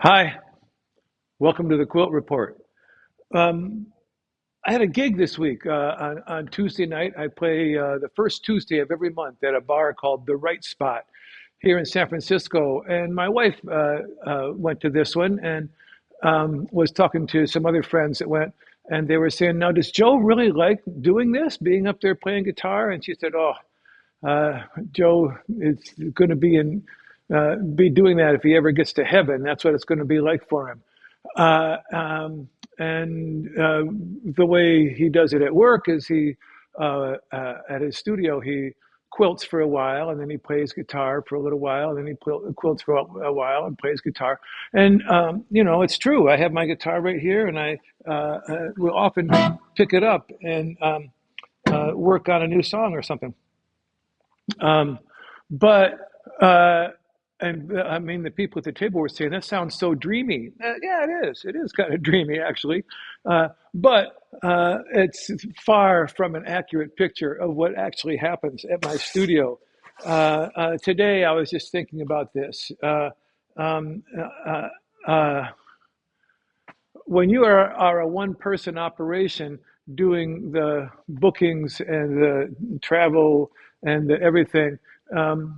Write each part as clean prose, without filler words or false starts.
Hi, welcome to the Quilt Report. Um, I had a gig this week on Tuesday night. I play the first Tuesday of every month at a bar called The Right Spot here in San Francisco. And my wife went to this one and was talking to some other friends that went, and they were saying, "Now, does Joe really like doing this, being up there playing guitar?" And she said, "Oh, Joe is going to be doing that if he ever gets to heaven. That's what it's going to be like for him." Uh, um, and the way he does it at work is at his studio, he quilts for a while and then he plays guitar for a little while and then he quilts for a while and plays guitar. And, it's true. I have my guitar right here and I will often pick it up and work on a new song or something. Um, but uh, and I mean, the people at the table were saying that sounds so dreamy. Yeah, it is. It is kind of dreamy, actually. But it's far from an accurate picture of what actually happens at my studio. Today, I was just thinking about this. Um, uh, uh, when you are a one person operation doing the bookings and the travel and the everything, um,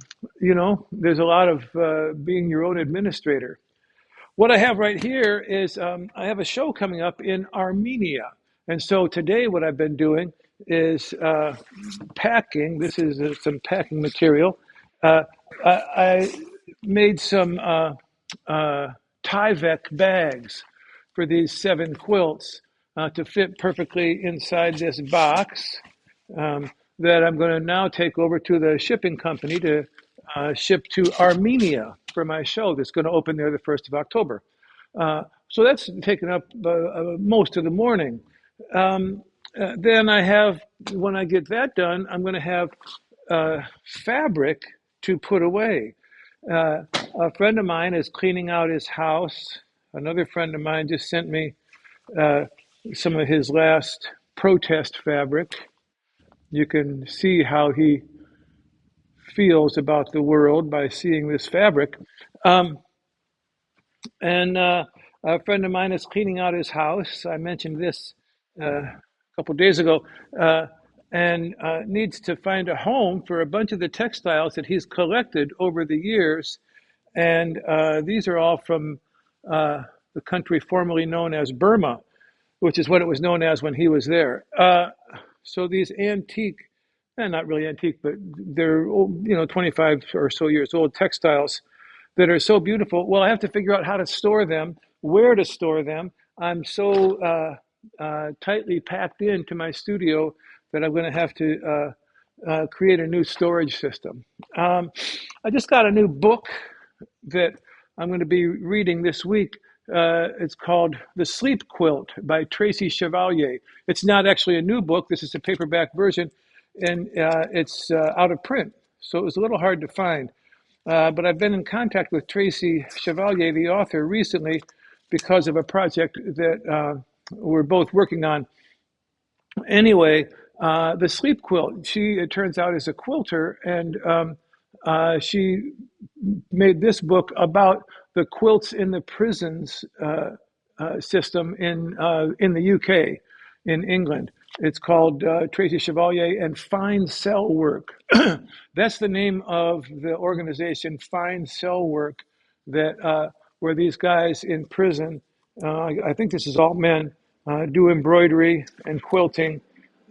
there's a lot of being your own administrator. What I have right here is I have a show coming up in Armenia. And so today, what I've been doing is packing. This is some packing material. Uh, I made some Tyvek bags for these 7 quilts to fit perfectly inside this box that I'm going to now take over to the shipping company to ship to Armenia for my show that's going to open there the 1st of October. So that's taken up most of the morning. Then when I get that done, I'm going to have fabric to put away. A friend of mine is cleaning out his house. Another friend of mine just sent me uh, some of his last protest fabric. You can see how he feels about the world by seeing this fabric. Um, and a friend of mine is cleaning out his house. I mentioned this a couple of days ago, and needs to find a home for a bunch of the textiles that he's collected over the years. And these are all from the country formerly known as Burma, which is what it was known as when he was there. So these antique, not really antique, but they're old, 25 or so years old textiles that are so beautiful. Well, I have to figure out how to store them, where to store them. I'm so tightly packed into my studio that I'm going to have to create a new storage system. I just got a new book that I'm going to be reading this week. It's called The Sleep Quilt by Tracy Chevalier. It's not actually a new book. This is a paperback version, and it's out of print. So it was a little hard to find. But I've been in contact with Tracy Chevalier, the author, recently because of a project that we're both working on. Anyway, the sleep quilt, it turns out, is a quilter, and she made this book about the quilts in the prisons system in the UK, in England. It's called Tracy Chevalier and Fine Cell Work. That's the name of the organization, Fine Cell Work, that where these guys in prison, I think this is all men, do embroidery and quilting,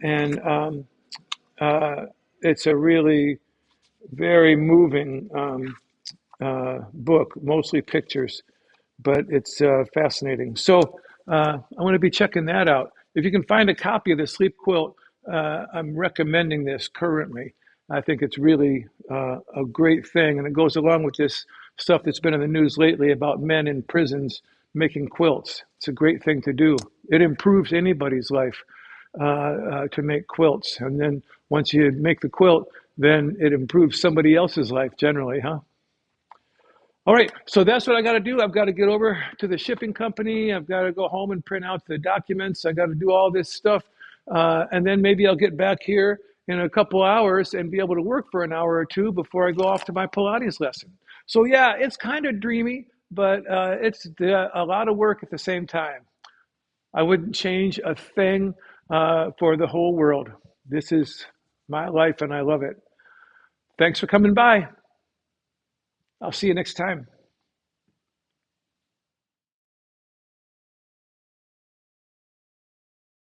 and it's a really very moving book, mostly pictures, but it's fascinating. So I'm going to be checking that out. If you can find a copy of the Sleep Quilt, I'm recommending this currently. I think it's really a great thing, and it goes along with this stuff that's been in the news lately about men in prisons making quilts. It's a great thing to do. It improves anybody's life to make quilts, and then once you make the quilt, then it improves somebody else's life generally, huh? All right, so that's what I got to do. I've got to get over to the shipping company. I've got to go home and print out the documents. I got to do all this stuff. And then maybe I'll get back here in a couple hours and be able to work for an hour or two before I go off to my Pilates lesson. So, yeah, it's kind of dreamy, but it's a lot of work at the same time. I wouldn't change a thing for the whole world. This is my life and I love it. Thanks for coming by. I'll see you next time.